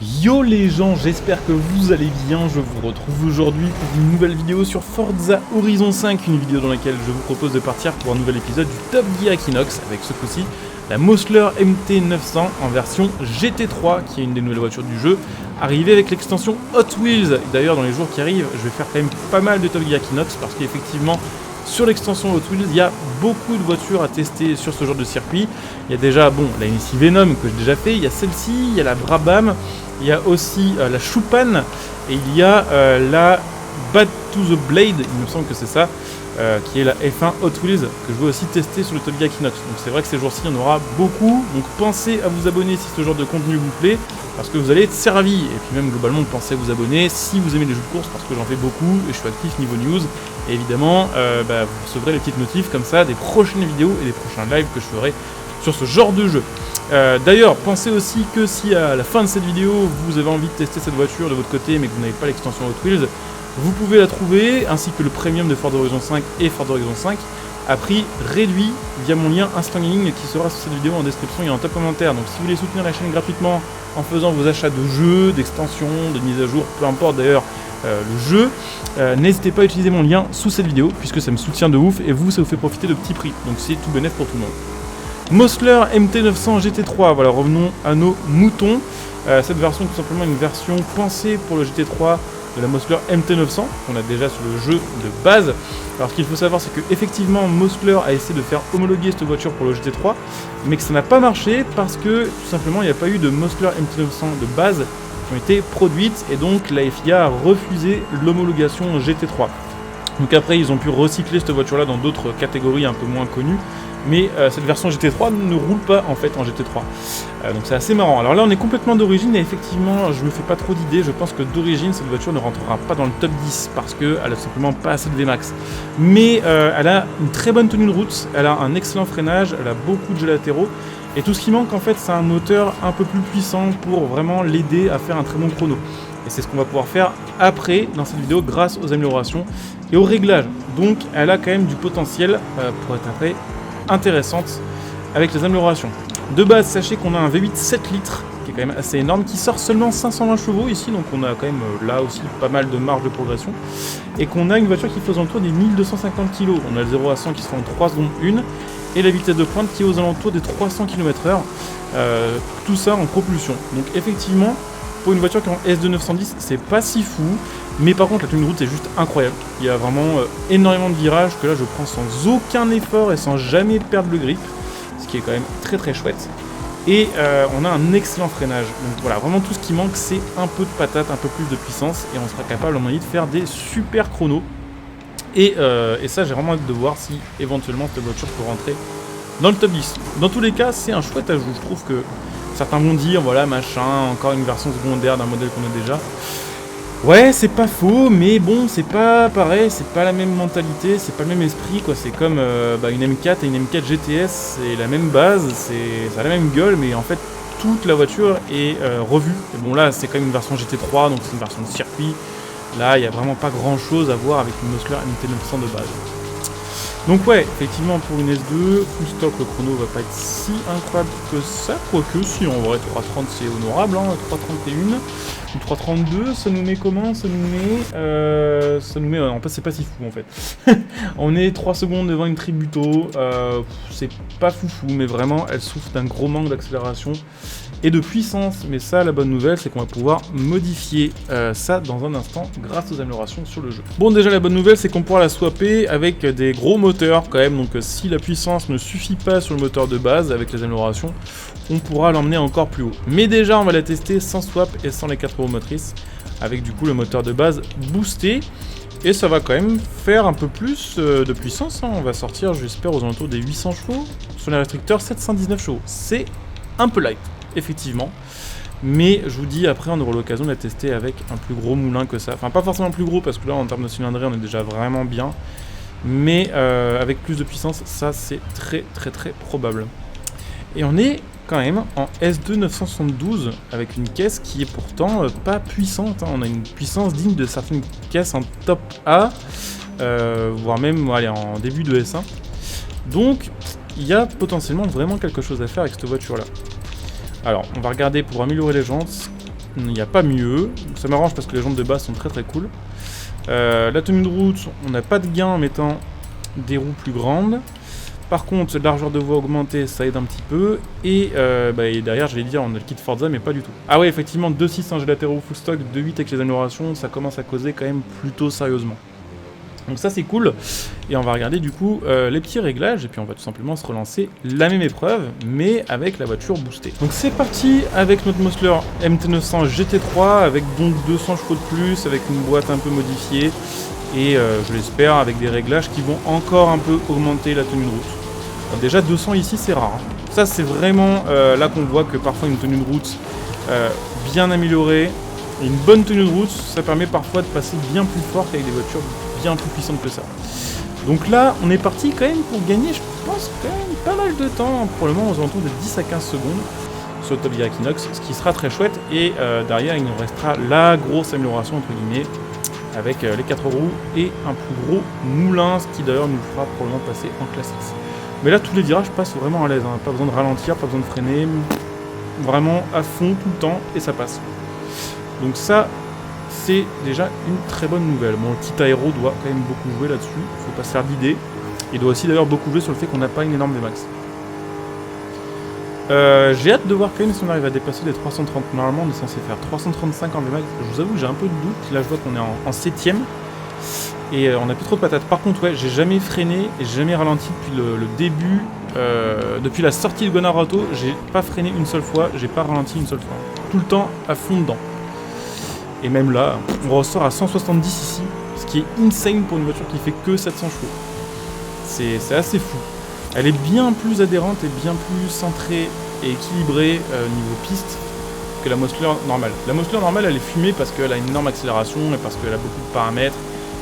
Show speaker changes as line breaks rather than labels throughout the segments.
Yo les gens, j'espère que vous allez bien, je vous retrouve aujourd'hui pour une nouvelle vidéo sur Forza Horizon 5, une vidéo dans laquelle je vous propose de partir pour un nouvel épisode du Top Gear Equinox, avec ce coup-ci la Mosler MT900 en version GT3, qui est une des nouvelles voitures du jeu, arrivée avec l'extension Hot Wheels. D'ailleurs dans les jours qui arrivent, je vais faire quand même pas mal de Top Gear Equinox, parce qu'effectivement, sur l'extension Hot Wheels, il y a beaucoup de voitures à tester sur ce genre de circuit. Il y a déjà la NSI Venom que j'ai déjà fait, il y a celle-ci, il y a la Brabham, il y a aussi la Chupan, et il y a la Bad to the Blade, il me semble que c'est ça, qui est la F1 Hot Wheels, que je veux aussi tester sur le Top Gear Equinox. Donc c'est vrai que ces jours-ci, il y en aura beaucoup, donc pensez à vous abonner si ce genre de contenu vous plaît, parce que vous allez être servi. Et puis même globalement, pensez à vous abonner si vous aimez les jeux de course, parce que j'en fais beaucoup, et je suis actif niveau news. Et évidemment, vous recevrez les petites notifs comme ça des prochaines vidéos et des prochains lives que je ferai sur ce genre de jeu. D'ailleurs, pensez aussi que si à la fin de cette vidéo, vous avez envie de tester cette voiture de votre côté, mais que vous n'avez pas l'extension Hot Wheels, vous pouvez la trouver, ainsi que le premium de Forza Horizon 5 et Forza Horizon 5, à prix réduit via mon lien Instant Gaming qui sera sur cette vidéo en description et en top commentaire. Donc si vous voulez soutenir la chaîne gratuitement en faisant vos achats de jeux, d'extensions, de mises à jour, peu importe d'ailleurs le jeu, n'hésitez pas à utiliser mon lien sous cette vidéo, puisque ça me soutient de ouf et vous, ça vous fait profiter de petits prix. Donc c'est tout bénef pour tout le monde. Mosler MT900 GT3, voilà, revenons à nos moutons. Cette version est tout simplement une version pensée pour le GT3 de la Mosler MT900, qu'on a déjà sur le jeu de base. Alors ce qu'il faut savoir, c'est que effectivement Mosler a essayé de faire homologuer cette voiture pour le GT3, mais que ça n'a pas marché parce que tout simplement il n'y a pas eu de Mosler MT900 de base qui ont été produites, et donc la FIA a refusé l'homologation GT3. Donc après ils ont pu recycler cette voiture là dans d'autres catégories un peu moins connues, mais cette version GT3 ne roule pas en fait en GT3. Donc c'est assez marrant. Alors là on est complètement d'origine, et effectivement je me fais pas trop d'idées, je pense que d'origine cette voiture ne rentrera pas dans le top 10 parce qu'elle a simplement pas assez de VMAX. Mais elle a une très bonne tenue de route, elle a un excellent freinage, elle a beaucoup de jeux latéraux, et tout ce qui manque en fait c'est un moteur un peu plus puissant pour vraiment l'aider à faire un très bon chrono. Et c'est ce qu'on va pouvoir faire après dans cette vidéo grâce aux améliorations et aux réglages. Donc elle a quand même du potentiel pour être après intéressante avec les améliorations. De base, sachez qu'on a un V8 7 litres qui est quand même assez énorme, qui sort seulement 520 chevaux ici, donc on a quand même là aussi pas mal de marge de progression, et qu'on a une voiture qui fait aux alentours des 1250 kg. On a le 0 à 100 qui se fait en 3 secondes 1, et la vitesse de pointe qui est aux alentours des 300 km/h, tout ça en propulsion. Donc effectivement, pour une voiture qui est en S2 910, c'est pas si fou, mais par contre la tenue de route est juste incroyable. Il y a vraiment énormément de virages que là je prends sans aucun effort et sans jamais perdre le grip, ce qui est quand même très très chouette. Et on a un excellent freinage. Donc voilà, vraiment tout ce qui manque c'est un peu de patate, un peu plus de puissance, et on sera capable à mon avis de faire des super chronos. Et ça j'ai vraiment hâte de voir si éventuellement cette voiture peut rentrer dans le top 10. Dans tous les cas, c'est un chouette ajout. Je trouve que certains vont dire, voilà, machin, encore une version secondaire d'un modèle qu'on a déjà. Ouais, c'est pas faux, mais bon, c'est pas pareil, c'est pas la même mentalité, c'est pas le même esprit, quoi. C'est comme une M4 et une M4 GTS, c'est la même base, ça a la même gueule, mais en fait, toute la voiture est revue. Et bon, là, c'est quand même une version GT3, donc c'est une version de circuit. Là, il n'y a vraiment pas grand chose à voir avec une Mosler MT900 de base. Donc ouais, effectivement pour une S2, full stock, le chrono va pas être si incroyable que ça, quoique si en vrai 3.30 c'est honorable, hein, 3.31, ou 3.32, ça nous met comment? Ça nous met, en fait c'est pas si fou en fait. On est 3 secondes devant une Tributo, c'est pas foufou, mais vraiment elle souffre d'un gros manque d'accélération et de puissance. Mais ça, la bonne nouvelle, c'est qu'on va pouvoir modifier ça dans un instant grâce aux améliorations sur le jeu. Bon, déjà la bonne nouvelle, c'est qu'on pourra la swapper avec des gros moteurs quand même, donc si la puissance ne suffit pas sur le moteur de base avec les améliorations, on pourra l'emmener encore plus haut. Mais déjà on va la tester sans swap et sans les 4 roues motrices, avec du coup le moteur de base boosté, et ça va quand même faire un peu plus de puissance, hein. On va sortir, j'espère, aux alentours des 800 chevaux, sur les restricteurs 719 chevaux, c'est un peu light effectivement, mais je vous dis, après on aura l'occasion de la tester avec un plus gros moulin que ça, enfin pas forcément plus gros parce que là en termes de cylindrée on est déjà vraiment bien, mais avec plus de puissance, ça c'est très très très probable. Et on est quand même en S2 972 avec une caisse qui est pourtant pas puissante, hein. On a une puissance digne de certaines caisses en top A, voire même allez, en début de S1. Donc il y a potentiellement vraiment quelque chose à faire avec cette voiture là. Alors on va regarder pour améliorer les jantes il n'y a pas mieux. Ça m'arrange parce que les jantes de base sont très très cool. La tenue de route, on n'a pas de gain en mettant des roues plus grandes. Par contre, la largeur de voie augmentée, ça aide un petit peu. Et, et derrière, je vais dire, on a le kit Forza, mais pas du tout. Ah ouais, effectivement, 2.6 ingé latéraux full stock, 2.8 avec les améliorations, ça commence à causer quand même plutôt sérieusement. Donc ça, c'est cool. Et on va regarder du coup les petits réglages. Et puis on va tout simplement se relancer la même épreuve, mais avec la voiture boostée. Donc c'est parti avec notre Mosler MT900 GT3, avec donc 200 chevaux de plus, avec une boîte un peu modifiée. Et je l'espère avec des réglages qui vont encore un peu augmenter la tenue de route. Alors déjà 200 ici c'est rare. Hein. Ça c'est vraiment là qu'on voit que parfois une tenue de route bien améliorée, et une bonne tenue de route, ça permet parfois de passer bien plus fort qu'avec des voitures bien plus puissantes que ça. Donc là on est parti quand même pour gagner, je pense quand même pas mal de temps, probablement aux alentours de 10 à 15 secondes sur le Top Gear Equinox, ce qui sera très chouette. Et derrière il nous restera la grosse amélioration entre guillemets, avec les 4 roues et un plus gros moulin, ce qui d'ailleurs nous fera probablement passer en classe X. Mais là, tous les virages passent vraiment à l'aise, hein. Pas besoin de ralentir, pas besoin de freiner, vraiment à fond tout le temps et ça passe. Donc ça, c'est déjà une très bonne nouvelle. Bon, le kit aéro doit quand même beaucoup jouer là-dessus, faut pas se faire d'idées. Il doit aussi d'ailleurs beaucoup jouer sur le fait qu'on n'a pas une énorme Vmax. J'ai hâte de voir quand même si on arrive à dépasser les 330. Normalement, on est censé faire 335 en Vmax. Je vous avoue, j'ai un peu de doute. Là, je vois qu'on est en 7ème. Et on n'a plus trop de patates. Par contre, ouais, j'ai jamais freiné et j'ai jamais ralenti depuis le début. Depuis la sortie de Guanajuato, j'ai pas freiné une seule fois, j'ai pas ralenti une seule fois. Tout le temps à fond dedans. Et même là, on ressort à 170 ici, ce qui est insane pour une voiture qui fait que 700 chevaux. C'est assez fou. Elle est bien plus adhérente et bien plus centrée et équilibrée niveau piste que la Mosler normale. La Mosler normale, elle est fumée parce qu'elle a une énorme accélération et parce qu'elle a beaucoup de paramètres.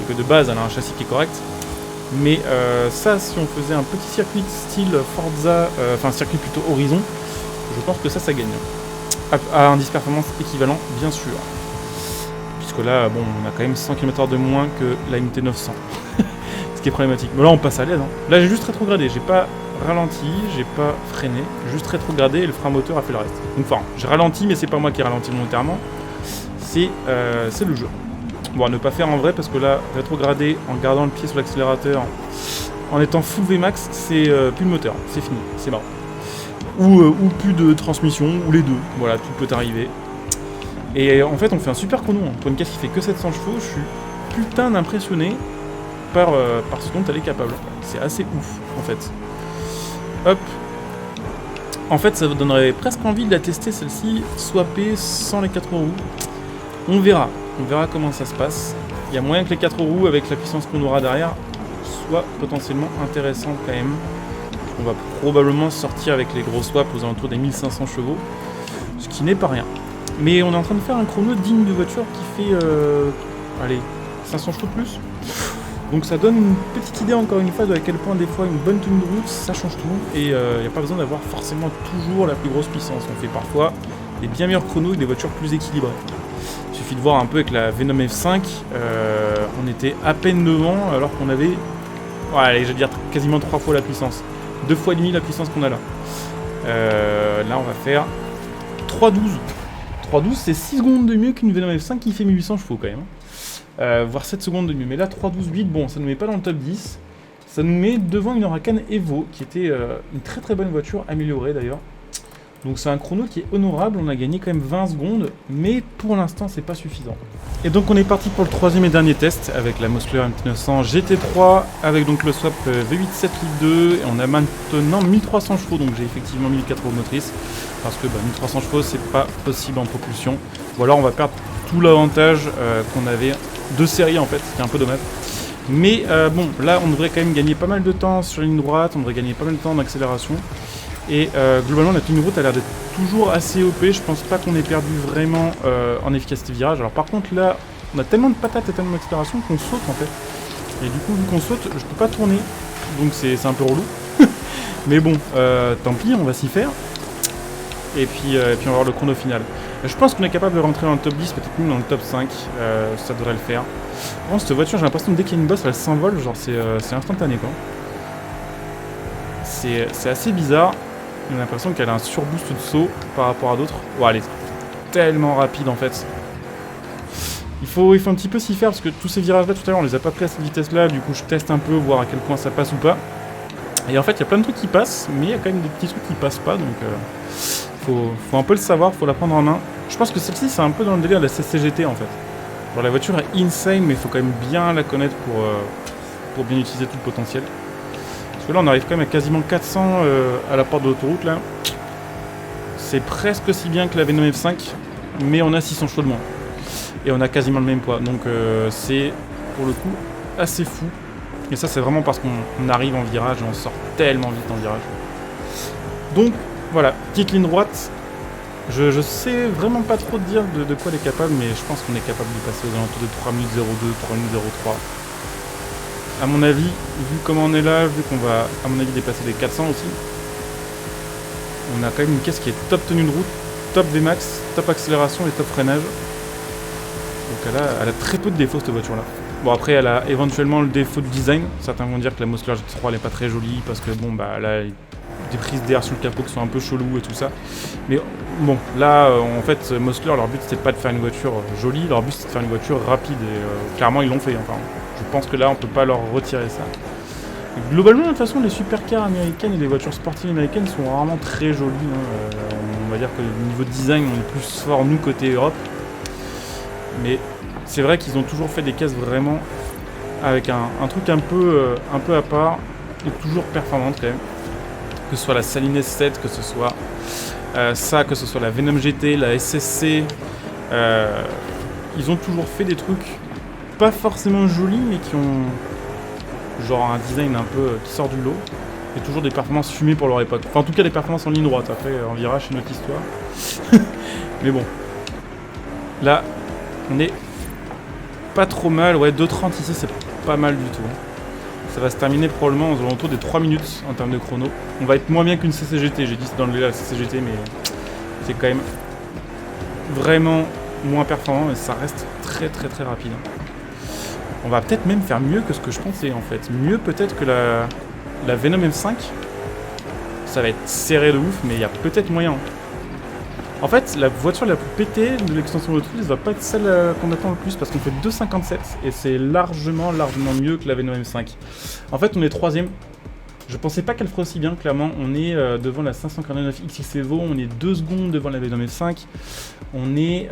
Et que de base elle a un châssis qui est correct, mais ça, si on faisait un petit circuit style Forza, enfin un circuit plutôt Horizon, je pense que ça gagne à un indice performance équivalent, bien sûr, puisque là bon, on a quand même 100 km/h de moins que la MT900 ce qui est problématique. Mais là on passe à l'aise, hein. Là j'ai juste rétrogradé, j'ai pas ralenti, j'ai pas freiné, juste rétrogradé et le frein moteur a fait le reste. Donc enfin, j'ai ralenti, mais c'est pas moi qui ai ralenti volontairement, c'est le jeu. Bon, à ne pas faire en vrai, parce que là, rétrograder en gardant le pied sur l'accélérateur, en étant full Vmax, c'est plus de moteur, c'est fini, c'est marrant. Ou plus de transmission, ou les deux, voilà, tout peut arriver. Et en fait, on fait un super chrono, hein. Pour une caisse qui fait que 700 chevaux, je suis putain d'impressionné par ce dont elle est capable. C'est assez ouf, en fait. Hop. En fait, ça vous donnerait presque envie de la tester, celle-ci, swappée sans les 4 roues. On verra comment ça se passe. Il y a moyen que les 4 roues, avec la puissance qu'on aura derrière, soient potentiellement intéressantes quand même. On va probablement sortir avec les gros swaps aux alentours des 1500 chevaux, ce qui n'est pas rien. Mais on est en train de faire un chrono digne de voiture qui fait, allez, 500 chevaux de plus. Donc ça donne une petite idée encore une fois de à quel point des fois une bonne tenue de route, ça change tout. Et il n'y a pas besoin d'avoir forcément toujours la plus grosse puissance. On fait parfois des bien meilleurs chronos avec des voitures plus équilibrées. Il suffit de voir un peu avec la Venom F5, on était à peine devant alors qu'on avait, allez, je vais dire quasiment 3 fois la puissance. 2 fois et demi la puissance qu'on a là. Là on va faire 3.12. 3.12 c'est 6 secondes de mieux qu'une Venom F5 qui fait 1800 chevaux quand même. Voire 7 secondes de mieux. Mais là 3.12.8, bon ça ne nous met pas dans le top 10. Ça nous met devant une Huracan Evo qui était une très très bonne voiture, améliorée d'ailleurs. Donc c'est un chrono qui est honorable, on a gagné quand même 20 secondes, mais pour l'instant c'est pas suffisant. Et donc on est parti pour le troisième et dernier test avec la Mosler MT900 GT3, avec donc le swap V8 7.2, et on a maintenant 1300 chevaux, donc j'ai effectivement mis les 4 roues motrices, parce que 1300 chevaux c'est pas possible en propulsion, ou alors on va perdre tout l'avantage qu'on avait de série en fait, ce qui est un peu dommage. Mais bon, là on devrait quand même gagner pas mal de temps sur la ligne droite, on devrait gagner pas mal de temps d'accélération. Et globalement la tenue de route a l'air d'être toujours assez OP, je pense pas qu'on ait perdu vraiment en efficacité de virage. Alors par contre là, on a tellement de patates et tellement d'accélération qu'on saute en fait. Et du coup vu qu'on saute, je peux pas tourner, donc c'est un peu relou. Mais bon, tant pis, on va s'y faire. Et puis on va voir le chrono final. Je pense qu'on est capable de rentrer dans le top 10, peut-être même dans le top 5, ça devrait le faire. Bon, cette voiture, j'ai l'impression que dès qu'il y a une bosse, elle s'envole, genre c'est instantané quoi. C'est assez bizarre. On a l'impression qu'elle a un surboost de saut par rapport à d'autres. Bon, allez. tellement rapide en fait. Il faut un petit peu s'y faire parce que tous ces virages là tout à l'heure on les a pas pris à cette vitesse là, du coup je teste un peu, voir à quel point ça passe ou pas. Et en fait il y a plein de trucs qui passent, mais il y a quand même des petits trucs qui passent pas, donc faut un peu le savoir, faut la prendre en main. Je pense que celle-ci c'est un peu dans le délire de la CCGT en fait. Genre la voiture est insane, mais il faut quand même bien la connaître pour bien utiliser tout le potentiel. Parce que là on arrive quand même à quasiment 400 à la porte de l'autoroute là. C'est presque aussi bien que la Venom F5, mais on a 600 chevaux de moins. Et on a quasiment le même poids, donc c'est pour le coup assez fou. Et ça c'est vraiment parce qu'on arrive en virage et on sort tellement vite en virage. Donc voilà, petite ligne droite. Je sais vraiment pas trop dire de quoi elle est capable, mais je pense qu'on est capable de passer aux alentours de 3 minutes 02, 3 minutes 03. A mon avis, vu comment on est là, vu qu'on va à mon avis dépasser les 400 aussi, on a quand même une caisse qui est top tenue de route, top Vmax, top accélération et top freinage. Donc elle a très peu de défauts cette voiture là. Bon après elle a éventuellement le défaut de design. Certains vont dire que la Mosler GT3 elle est pas très jolie parce que bon bah elle a des prises d'air sous le capot qui sont un peu cheloues et tout ça. Mais bon là en fait Mosler leur but c'était pas de faire une voiture jolie, leur but c'était de faire une voiture rapide et clairement ils l'ont fait. Enfin je pense que là on peut pas leur retirer ça. Globalement de toute façon les supercars américaines et les voitures sportives américaines sont rarement très jolies. On va dire que au niveau design on est plus fort nous côté Europe. Mais c'est vrai qu'ils ont toujours fait des caisses vraiment avec un truc un peu à part et toujours performante quand même. Que ce soit la Saline S7, que ce soit ça, que ce soit la Venom GT, la SSC. Ils ont toujours fait des trucs pas forcément jolis mais qui ont genre un design un peu qui sort du lot. Et toujours des performances fumées pour leur époque. Enfin en tout cas des performances en ligne droite. Après en virage c'est une autre histoire. Mais bon. Là on est pas trop mal, ouais 2,30 ici c'est pas mal du tout. Ça va se terminer probablement aux alentours des 3 minutes en termes de chrono. On va être moins bien qu'une CCGT, j'ai dit c'est dans le la CCGT mais c'est quand même vraiment moins performant et ça reste très rapide. On va peut-être même faire mieux que ce que je pensais en fait. Mieux peut-être que la Venom M5. Ça va être serré de ouf mais il y a peut-être moyen. En fait, la voiture la plus pétée de l'extension de Tools va pas être celle qu'on attend le plus parce qu'on fait 2,57 et c'est largement mieux que la Venom M5. En fait, on est 3ème. Je pensais pas qu'elle ferait aussi bien, clairement. On est devant la 549 XX Evo, on est 2 secondes devant la Venom M5. On est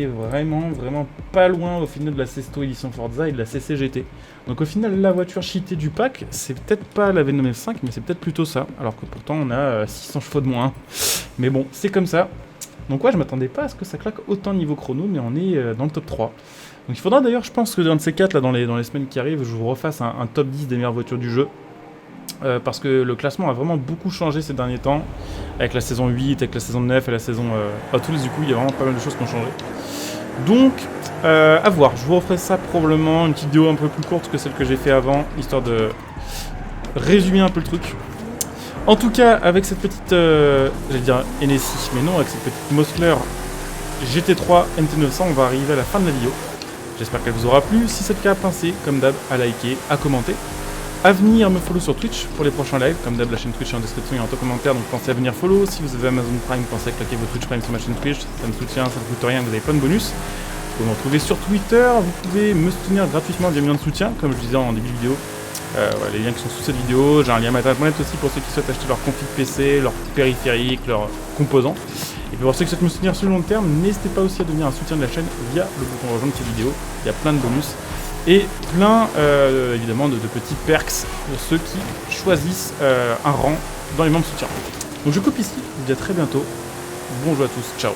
vraiment pas loin au final de la Sesto Edition Forza et de la CCGT. Donc au final, la voiture cheatée du pack, c'est peut-être pas la Venom F5, mais c'est peut-être plutôt ça. Alors que pourtant, on a 600 chevaux de moins. Mais bon, c'est comme ça. Donc ouais, je m'attendais pas à ce que ça claque autant niveau chrono, mais on est dans le top 3. Donc il faudra d'ailleurs, je pense que dans de ces 4, là, dans les semaines qui arrivent, je vous refasse un top 10 des meilleures voitures du jeu. Parce que le classement a vraiment beaucoup changé ces derniers temps. Avec la saison 8, avec la saison 9 et la saison Hot Wheels, du coup, il y a vraiment pas mal de choses qui ont changé. Donc, à voir. Je vous referai ça probablement, une petite vidéo un peu plus courte que celle que j'ai fait avant, histoire de résumer un peu le truc. En tout cas, avec cette petite, j'allais dire NSI, mais non, avec cette petite Mosler GT3 NT900, on va arriver à la fin de la vidéo. J'espère qu'elle vous aura plu. Si c'est le cas, pensez, comme d'hab, à liker, à commenter. À venir me follow sur Twitch pour les prochains lives. Comme d'hab, la chaîne Twitch est en description et en commentaire, donc pensez à venir follow. Si vous avez Amazon Prime, pensez à claquer votre Twitch Prime sur ma chaîne Twitch. Ça me soutient, ça ne coûte rien, vous avez plein de bonus. Vous pouvez me retrouver sur Twitter, vous pouvez me soutenir gratuitement via mes liens de soutien, comme je disais en début de vidéo. Voilà, les liens qui sont sous cette vidéo. J'ai un lien Internet aussi pour ceux qui souhaitent acheter leur config PC, leur périphérique, leurs composants. Et puis pour ceux qui souhaitent me soutenir sur le long terme, n'hésitez pas aussi à devenir un soutien de la chaîne via le bouton rejoindre cette vidéo. Il y a plein de bonus. Et plein, évidemment, de petits perks pour ceux qui choisissent un rang dans les membres soutien. Donc je coupe ici, je vous dis à très bientôt. Bonjour à tous, ciao.